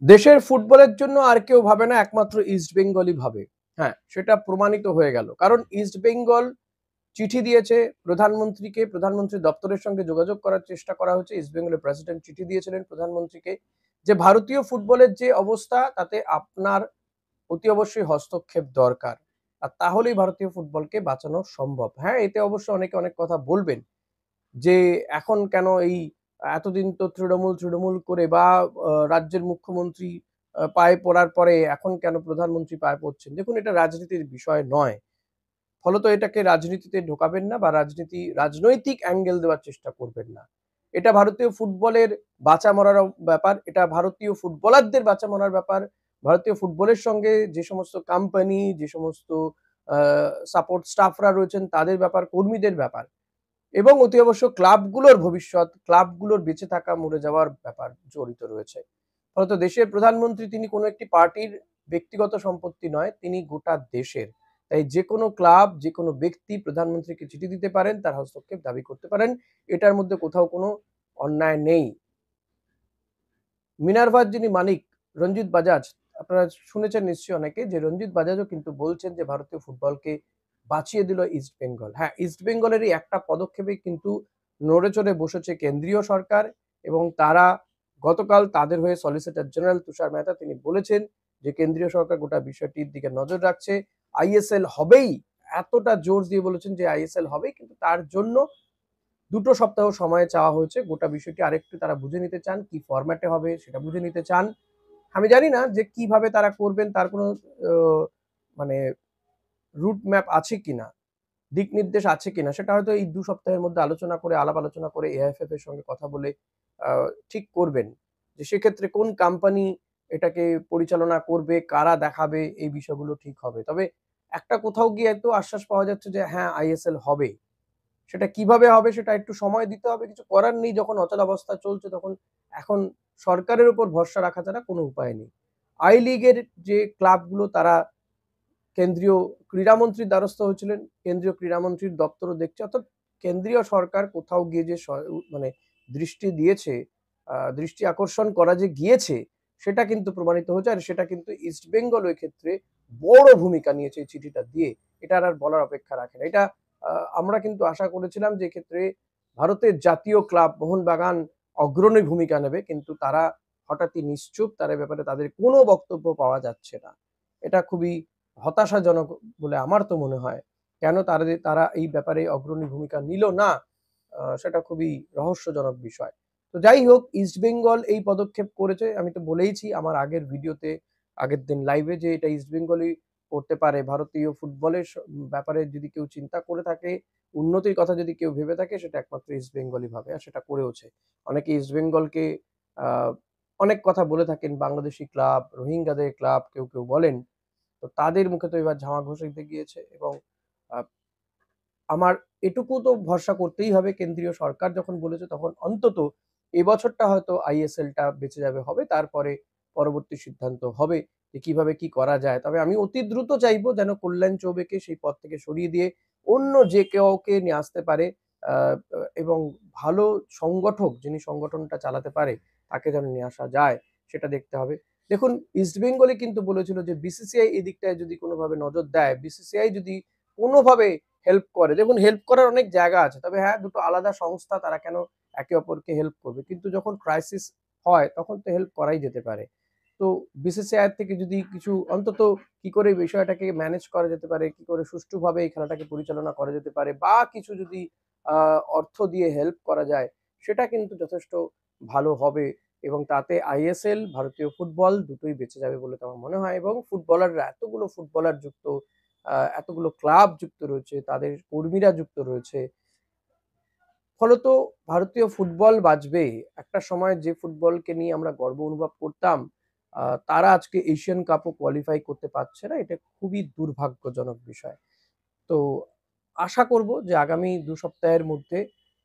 দেশের ফুটবলের জন্য আর কেউ ভাবে না, একমাত্র ইস্ট বেঙ্গলই ভাবে। হ্যাঁ, সেটা প্রমাণিত হয়ে গেল। কারণ ইস্ট বেঙ্গল চিঠি দিয়েছে প্রধানমন্ত্রীকে, প্রধানমন্ত্রী দপ্তরের সঙ্গে যোগাযোগ করার চেষ্টা করা হচ্ছে। ইস্ট বেঙ্গলের প্রেসিডেন্ট চিঠি দিয়েছিলেন প্রধানমন্ত্রীকে যে ভারতীয় ফুটবলের যে অবস্থা তাতে আপনার অতি অবশ্যই হস্তক্ষেপ দরকার। আর তাহলেই ভারতীয় ফুটবলকে বাঁচানো সম্ভব। হ্যাঁ, এতে অবশ্য অনেকে অনেক কথা বলবেন যে এখন কেন এই এতদিন তো তৃণমূল করে বা রাজ্যের মুখ্যমন্ত্রী পায়ে পড়ার পরে এখন কেন প্রধানমন্ত্রী পায়ে পড়ছেন? দেখুন, এটা রাজনীতির বিষয় নয়। ফলত এটাকে রাজনীতিতে ঢোকাবেন না বা রাজনৈতিক অ্যাঙ্গেল দেওয়ার চেষ্টা করবেন না। এটা ভারতীয় ফুটবলের বাঁচা মরার ব্যাপার। এটা ভারতীয় ফুটবলারদের বাঁচা মরার ব্যাপার। ভারতীয় ফুটবলের সঙ্গে যে সমস্ত কোম্পানি, যে সমস্ত আ সাপোর্ট স্টাফরা রয়েছেন তাদের ব্যাপার, কর্মীদের ব্যাপার। এবং অতি অবশ্য ক্লাবগুলোর ভবিষ্যৎ, ক্লাবগুলোর বেঁচে থাকা মরে যাওয়ার ব্যাপার জড়িত রয়েছে। ফলত দেশের প্রধানমন্ত্রী তিনি কোনো একটি পার্টির ব্যক্তিগত সম্পত্তি নয়, তিনি গোটা দেশের। তাই যেকোনো ক্লাব, যেকোনো ব্যক্তি প্রধানমন্ত্রীকে চিঠি দিতে পারেন, তার হস্তক্ষেপ দাবি করতে পারেন। এটার মধ্যে কোথাও কোনো অন্যায় নেই। মিনার্ভার যিনি মালিক রঞ্জিত বাজাজ, আপনারা শুনেছেন নিশ্চয়ই অনেকে যে রঞ্জিত বাজাজও কিন্তু বলছেন যে ভারতীয় ফুটবলকে বাঁচিয়ে দিল ইস্ট বেঙ্গল। হ্যাঁ, ইস্ট বেঙ্গলেরই একটা পদক্ষেপে কিন্তু নড়ে চড়ে বসেছে কেন্দ্রীয় সরকার এবং তারা গতকাল তাদের হয়ে সলিসিটর জেনারেল তুষার মেহতা তিনি বলেছেন যে কেন্দ্রীয় সরকার গোটা বিষয়টির দিকে নজর রাখছে। আইএসএল হবেই, এতটা জোর দিয়ে বলেছেন যে আইএসএল হবেই, কিন্তু তার জন্য ২ সপ্তাহ সময় চাওয়া হয়েছে। গোটা বিষয়টি আরেকটু তারা বুঝে নিতে চান। কি ফরম্যাটে হবে সেটা বুঝে নিতে চান। আমি জানি না যে কিভাবে তারা করবেন, তার কোনো অ মানে রুট ম্যাপ আছে কিনা, দিক নির্দেশ আছে কিনা সেটা হয়তো এই ২ সপ্তাহের মধ্যে আলোচনা করে, আলাপ আলোচনা করে এআইএফএফ এর সঙ্গে কথা বলে আ ঠিক করবেন। যে সেক্ষেত্রে কোন কোম্পানি এটাকে পরিচালনা করবে, কারা দেখাবে, এই বিষয়গুলো ঠিক হবে। তবে একটা কোথাও গিয়ে তো আশ্বাস পাওয়া যাচ্ছে যে হ্যাঁ, আইএসএল হবে। সেটা কিভাবে হবে সেটা একটু সময় দিতে হবে। কিছু করার নেই, যখন অচলাবস্থা চলছে তখন এখন সরকারের উপর ভরসা রাখা ছাড়া কোনো উপায় নেই। আই লিগের যে ক্লাবগুলো তারা কেন্দ্রীয় ক্রীড়ামন্ত্রীর দ্বারস্থ হয়েছিলেন। কেন্দ্রীয় ক্রীড়ামন্ত্রীর দপ্তরও দেখছে। অর্থাৎ কেন্দ্রীয় সরকার কোথাও গিয়ে যে মানে দৃষ্টি দিয়েছে, দৃষ্টি আকর্ষণ করা যে গিয়েছে সেটা কিন্তু প্রমাণিত হয়েছে। আর সেটা কিন্তু ইস্ট বেঙ্গল ওই ক্ষেত্রে বড় ভূমিকা নিয়েছে এই চিঠিটা দিয়ে। এটা আর বলার অপেক্ষা রাখে না। এটা আ আমরা কিন্তু আশা করেছিলাম যে এক্ষেত্রে ভারতের জাতীয় ক্লাব মোহনবাগান অগ্রণী ভূমিকা নেবে। কিন্তু তারা হঠাৎই নিশ্চুপ। তার এ ব্যাপারে তাদের কোনো বক্তব্য পাওয়া যাচ্ছে না। এটা খুবই হতাশাজনক বলে আমার তো মনে হয়। কেন তারা এই ব্যাপারে অগ্রণী ভূমিকা নিল না? সেটা খুবই রহস্যজনক বিষয়। তো যাই হোক, ইস্ট বেঙ্গল এই পদক্ষেপ করেছে। আমি তো বলেইছি আমার আগের ভিডিওতে, আগের দিন লাইভে যে এটা ইস্ট বেঙ্গলই করতে পারে। ভারতীয় ফুটবলের ব্যাপারে যদি কেউ চিন্তা করে থাকে, উন্নতির কথা যদি কেউ ভেবে থাকে সেটা একমাত্র ইস্ট বেঙ্গলই ভাবে। আর সেটা করেওছে। অনেকে ইস্ট বেঙ্গলকে আ অনেক কথা বলে থাকেন। বাংলাদেশি ক্লাব, রোহিঙ্গাদের ক্লাব কেউ বলেন। তো তাদের মুখে তো এবার ঝামা ঘষে দিতে গিয়েছে এবং আ আমার এটুকু তো ভরসা করতেই হবে, কেন্দ্রীয় সরকার যখন বলেছে তখন অন্তত এবছরটা হয়তো আইএসএল টা বেঁচে যাবে হবে। তারপরে পরবর্তী সিদ্ধান্ত হবে যে কিভাবে কি করা যায়। তবে আমি অতি দ্রুত চাইবো যেন কল্যাণ চৌবেকে সেই পদ থেকে সরিয়ে দিয়ে অন্য যে কাউকে নিয়ে আসতে পারে আ এবং ভালো সংগঠক যিনি সংগঠনটা চালাতে পারে তাকে যেন নিয়ে আসা যায় সেটা দেখতে হবে। দেখুন, ইস্ট বেঙ্গলই কিন্তু বলেছিল যে বিসিসিআই এদিকটায় যদি কোনোভাবে নজর দেয়, বিসিসিআই যদি কোনোভাবে হেল্প করে। দেখুন, হেল্প করার অনেক জায়গা আছে। তবে হ্যাঁ, ২ টো আলাদা সংস্থা তারা কেন একে অপরকে হেল্প করবে? কিন্তু যখন ক্রাইসিস হয় তখন তো হেল্প করাই যেতে পারে। তো বিসিসিআই থেকে যদি কিছু অন্তত কি করে এই বিষয়টাকে ম্যানেজ করা যেতে পারে, কি করে সুষ্ঠুভাবে এই খেলাটাকে পরিচালনা করা যেতে পারে বা কিছু যদি আ অর্থ দিয়ে হেল্প করা যায়, সেটা কিন্তু যথেষ্ট ভালো হবে এবং তাতে আইএসএল, ভারতীয় ফুটবল দুটোই বেঁচে যাবে বলে তো আমার মনে হয় এবং ফুটবলাররা এতগুলো ফুটবলার যুক্ত, এতগুলো ক্লাব যুক্ত রয়েছে, তাদের কর্মীরা যুক্ত রয়েছে। ফলত ভারতীয় ফুটবল বাঁচবে। একটা সময় যে ফুটবলকে নিয়ে আমরা গর্ব অনুভব করতাম, তারা আজকে এশিয়ান কাপও কোয়ালিফাই করতে পারছে না। এটা খুবই দুর্ভাগ্যজনক বিষয়। তো আশা করব যে আগামী ২ সপ্তাহের মধ্যে,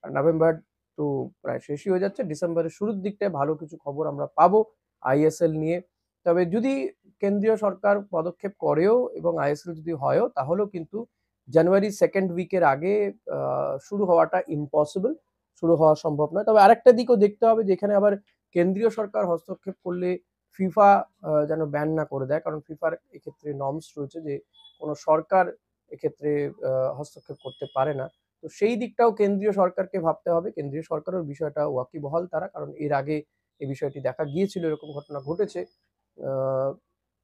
নভেম্বর তো প্রায় শেষই হয়ে যাচ্ছে। ডিসেম্বরের শুরুর দিকটায় ভালো কিছু খবর আমরা পাবো আইএসএল নিয়ে। তবে যদি কেন্দ্রীয় সরকার পদক্ষেপ করেও এবং আইএসএল যদি হয়ও তাহলেও কিন্তু জানুয়ারি 2nd উইকের আগে আ শুরু হওয়াটা ইম্পসিবল। শুরু হওয়া সম্ভব নয়। তবে আরেকটা দিকও দেখতে হবে যে এখানে আবার কেন্দ্রীয় সরকার হস্তক্ষেপ করলে ফিফা যেন ব্যান না করে দেয়। কারণ ফিফার এক্ষেত্রে নর্মস রয়েছে যে কোনো সরকার এক্ষেত্রে হস্তক্ষেপ করতে পারে না। তো সেই দিকটাও কেন্দ্রীয় সরকারকে ভাবতে হবে। কেন্দ্রীয় সরকারও বিষয়টা ওয়াকিবহাল তারা। কারণ এর আগে এই বিষয়টি দেখা গিয়েছিল, এরকম ঘটনা ঘটেছে। আ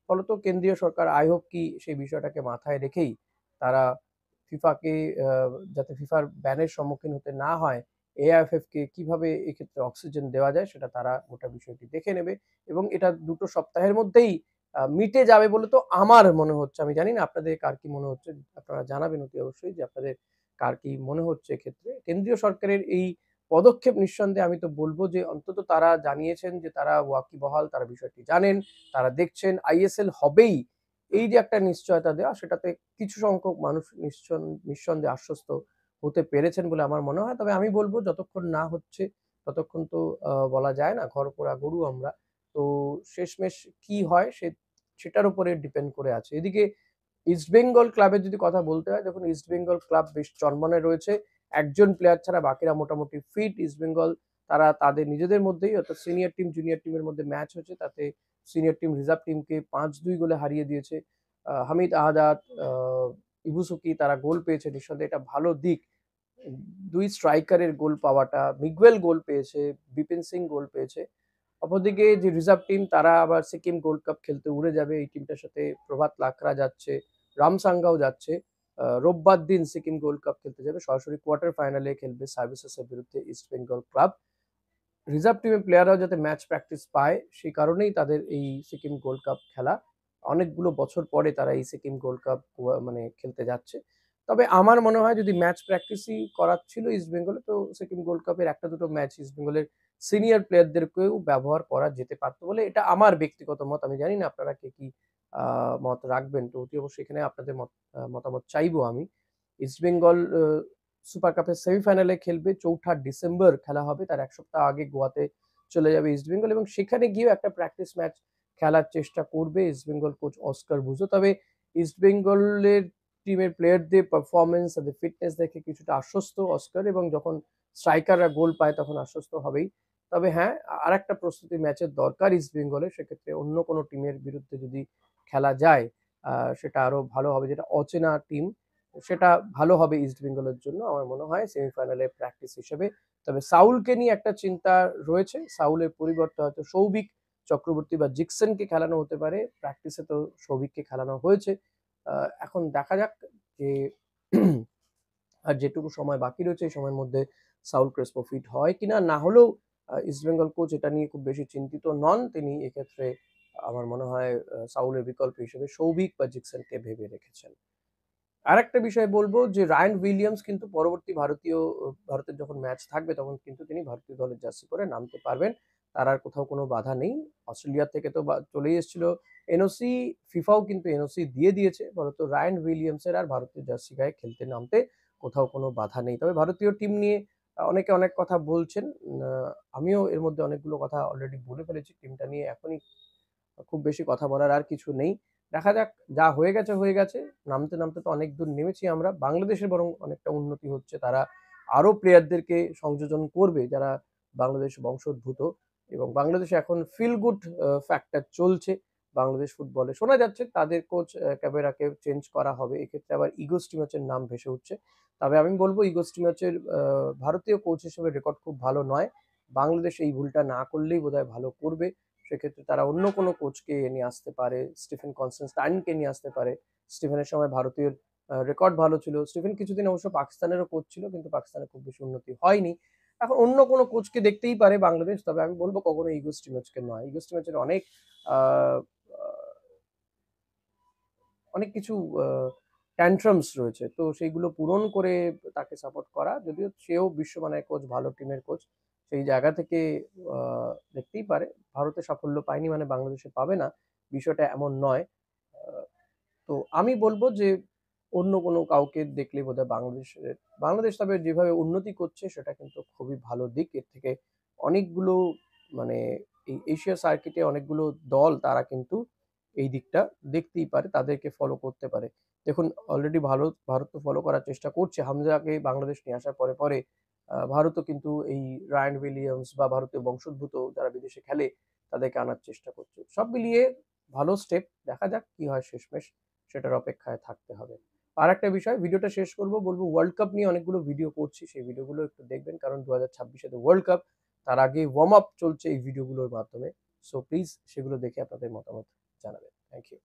ফলত কেন্দ্রীয় সরকার I hope কি সেই বিষয়টাকে মাথায় রেখেই তারা ফিফাকে আ যাতে ফিফার ব্যানের সম্মুখীন হতে না হয়, AIFF কে কিভাবে এক্ষেত্রে অক্সিজেন দেওয়া যায় সেটা তারা গোটা বিষয়টি দেখে নেবে এবং এটা ২ টো সপ্তাহের মধ্যেই মিটে যাবে বলে তো আমার মনে হচ্ছে। আমি জানি না আপনাদের কার কি মনে হচ্ছে? আপনারা জানাবেন অতি অবশ্যই যে আপনাদের কার কি মনে হচ্ছে এক্ষেত্রে। কেন্দ্রীয় সরকারের এই পদক্ষেপ নিঃসন্দেহে আমি তো বলব যে অন্তত তারা জানিয়েছেন যে তারা ওয়াকিবহাল, তারা বিষয়টি জানেন, তারা দেখছেন ISL হবেই। এই যে একটা নিশ্চয়তা দেওয়া সেটাতে কিছু সংখ্যক মানুষ নিঃসন্দেহে আশ্বস্ত হতে পেরেছেন বলে আমার মনে হয়। তবে আমি বলব যতক্ষণ না হচ্ছে ততক্ষণ তো বলা যায় না, ঘরপোড়া গরু আমরা। তো শেষমেষ কি হয় সেটার উপরে ডিপেন্ড করে আছে। এদিকে ইস্টবেঙ্গল ক্লাবের যদি কথা বলতে হয়, দেখুন ইস্টবেঙ্গল ক্লাব বেশ চনমনে রয়েছে। একজন প্লেয়ার ছাড়া বাকিরা মোটামুটি ফিট। ইস্টবেঙ্গল তারা তাদের নিজেদের মধ্যেই অর্থাৎ সিনিয়র টিম, জুনিয়র টিমের মধ্যে ম্যাচ হয়েছে। তাতে সিনিয়র টিম রিজার্ভ টিমকে ৫-২ গোলে হারিয়ে দিয়েছে। হামিদ আহাদাদ, আ ইবুসুকি তারা গোল পেয়েছে। নিঃসন্দেহে এটা ভালো দিক। ২ স্ট্রাইকারের গোল পাওয়াটা, মিগুয়েল গোল পেয়েছে, বিপিন সিং গোল পেয়েছে। অপরদিকে যে রিজার্ভ টিম তারা আবার সিকিম গোল্ড কাপ খেলতে উড়ে যাবে। এই টিমটার সাথে প্রভাত লাকরা যাচ্ছে, রামসাঙ্গাও যাচ্ছে। রোববার দিন সিকিম গোল্ড কাপ খেলতে যাবে। সরাসরি কোয়ার্টার ফাইনালে খেলবে সার্ভিসেসের বিরুদ্ধে ইস্ট বেঙ্গল ক্লাব। রিজার্ভ টিমের প্লেয়াররাও যাতে ম্যাচ প্র্যাকটিস পায় সেই কারণেই তাদের এই সিকিম গোল্ড কাপ খেলা। অনেকগুলো বছর পরে তারা এই সিকিম গোল্ড কাপ মানে খেলতে যাচ্ছে। তবে আমার মনে হয় যদি ম্যাচ প্র্যাকটিসই করাচ্ছিল ইস্টবেঙ্গলে তো সিকিম গোল্ড কাপের ১টা ২টো ম্যাচ ইস্টবেঙ্গলের সিনিয়র প্লেয়ারদেরকেও ব্যবহার করা যেতে পারত বলে এটা আমার ব্যক্তিগত মত। আমি জানি না আপনারা কে কি আ মত রাখবেন। তো অতি অবশ্যই এখানে আপনাদের মতামত চাইবো আমি। ইস্টবেঙ্গল সুপার কাপের সেমিফাইনালে খেলবে ৪ঠা ডিসেম্বর খেলা হবে। তার ১ সপ্তাহ আগে গোয়াতে চলে যাবে ইস্টবেঙ্গল এবং সেখানে গিয়েও একটা প্র্যাকটিস ম্যাচ খেলার চেষ্টা করবে ইস্টবেঙ্গল কোচ অস্কার বুজো। তবে ইস্টবেঙ্গলের টিমের প্লেয়ারদের পারফরম্যান্স, তাদের ফিটনেস দেখে কিছুটা আশ্বস্ত অস্কার এবং যখন স্ট্রাইকাররা গোল পায় তখন আশ্বস্ত হবেই। তবে হ্যাঁ, আরেকটা প্রস্তুতি ম্যাচের দরকার ইস্টবেঙ্গলের। সেক্ষেত্রে অন্য কোনো টিমের বিরুদ্ধে যদি খেলা যায় আ সেটা আরো ভালো হবে। যেটা অচেনা টিম সেটা ভালো হবে ইস্টবেঙ্গলের জন্য আমার মনে হয় সেমিফাইনালে প্র্যাকটিস হিসেবে। তবে সাউলকে নিয়ে একটা চিন্তা রয়েছে। সাউলের পরিবর্তে হয়তো সৌভিক চক্রবর্তী বা জিকসনকে খেলানো হতে পারে। প্র্যাকটিসে তো সৌভিককে খেলানো হয়েছে। আ এখন দেখা যাক যে আর যেটুকু সময় বাকি রয়েছে এই সময়ের মধ্যে সাউল ক্রেসপো ফিট হয় কিনা? না হলেও ইস্টবেঙ্গল কোচ এটা নিয়ে খুব বেশি চিন্তিত নন। তিনি এক্ষেত্রে আমার মনে হয় সাউলের বিকল্প হিসেবে সৌভিক বা জিকসনকে ভেবে রেখেছেন। আরেকটা বিষয় বলব যে রায়ান উইলিয়ামস কিন্তু পরবর্তী ভারতের যখন ম্যাচ থাকবে তখন কিন্তু তিনি ভারতীয় দলের জার্সি পরে নামতে পারবেন। তার আর কোথাও কোনো বাধা নেই। অস্ট্রেলিয়া থেকে তো চলেই এসেছিল এনওসি, ফিফাও কিন্তু এনওসি দিয়ে দিয়েছে। ফলত রায়ান উইলিয়ামসের আর ভারতীয় জার্সি গায়ে খেলতে নামতে কোথাও কোনো বাধা নেই। তবে ভারতীয় টিম নিয়ে অনেকে অনেক কথা বলছেন। আ আমিও এর মধ্যে অনেকগুলো কথা অলরেডি বলে ফেলেছি। টিমটা নিয়ে এখনই খুব বেশি কথা বলার আর কিছু নেই। দেখা যাক, যা হয়ে গেছে, হয়ে গেছে। নামতে, নামতে তো অনেক দূর নেমেছি আমরা। বাংলাদেশের বরং অনেকটা উন্নতি হচ্ছে। তারা আরো প্লেয়ারদেরকে সংযোজন করবে যারা বাংলাদেশ বংশোদ্ভূত এবং বাংলাদেশে এখন ফিল গুড ফ্যাক্টর চলছে বাংলাদেশ ফুটবলে। শোনা যাচ্ছে তাদের কোচ ক্যাবেরাকে চেঞ্জ করা হবে। এক্ষেত্রে আবার ইগো স্টিমাচের নাম ভেসে উঠছে। তবে আমি বলব ইগো স্টিমাচের ভারতীয় কোচ হিসেবে রেকর্ড খুব ভালো নয়। বাংলাদেশ এই ভুলটা না করলেই বোধহয় ভালো করবে। সেক্ষেত্রে তারা অন্য কোনো কোচকে নিয়ে আসতে পারে। স্টিফেন কনস্ট্যান্টাইনকে নিয়ে আসতে পারে। স্টিফেনের সময় ভারতীয় রেকর্ড ভালো ছিল। স্টিফেন কিছুদিন অবশ্য পাকিস্তানেরও কোচ ছিল কিন্তু পাকিস্তানে খুব বেশি উন্নতি হয়নি। এখন অন্য কোনো কোচকে দেখতেই পারে বাংলাদেশ। তবে আমি বলব কখনো ইগো স্টিমাচকে নয়। ইগো স্টিমাচের আ আ অনেক কিছু আ ট্যানট্রামস রয়েছে। তো সেইগুলো পূরণ করে তাকে সাপোর্ট করা। যদিও সেও বিশ্বমানের কোচ, ভালো টিমের কোচ। সেই জায়গা থেকে আ দেখতেই পারে। ভারতে সাফল্য পায়নি মানে বাংলাদেশে পাবে না। বিষয়টা এমন নয়। আ তো আমি বলব যে অন্য কোনো কাউকে দেখলেই বোধহয় বাংলাদেশ তবে যেভাবে উন্নতি করছে সেটা কিন্তু খুবই ভালো দিক। এর থেকে অনেকগুলো মানে এই এশিয়া সার্কিটে অনেকগুলো দল তারা কিন্তু এই দিকটা দেখতেই পারে, তাদেরকে ফলো করতে পারে। দেখুন অলরেডি ভারত তো ফলো করার চেষ্টা করছে। হামজাকে বাংলাদেশ নিয়ে আসার পরে ভারতও কিন্তু এই রায়ান উইলিয়ামস বা ভারতীয় বংশোদ্ভূত যারা বিদেশে খেলে তাদেরকে আনার চেষ্টা করছে। সব মিলিয়ে ভালো স্টেপ, দেখা যাক কি হয় শেষমেশ, সেটার অপেক্ষায় থাকতে হবে। আরেকটা বিষয়, ভিডিওটা শেষ করব, বলবো ওয়ার্ল্ড কাপ নিয়ে অনেকগুলো ভিডিও করছি, সেই ভিডিওগুলো একটু দেখবেন, কারণ 2026 এ ওয়ার্ল্ড কাপ, তার আগে ওয়ার্ম আপ চলছে এই ভিডিওগুলোর মাধ্যমে। সো প্লিজ সেগুলো দেখে আপনাদের মতামত জানাবেন। Thank you.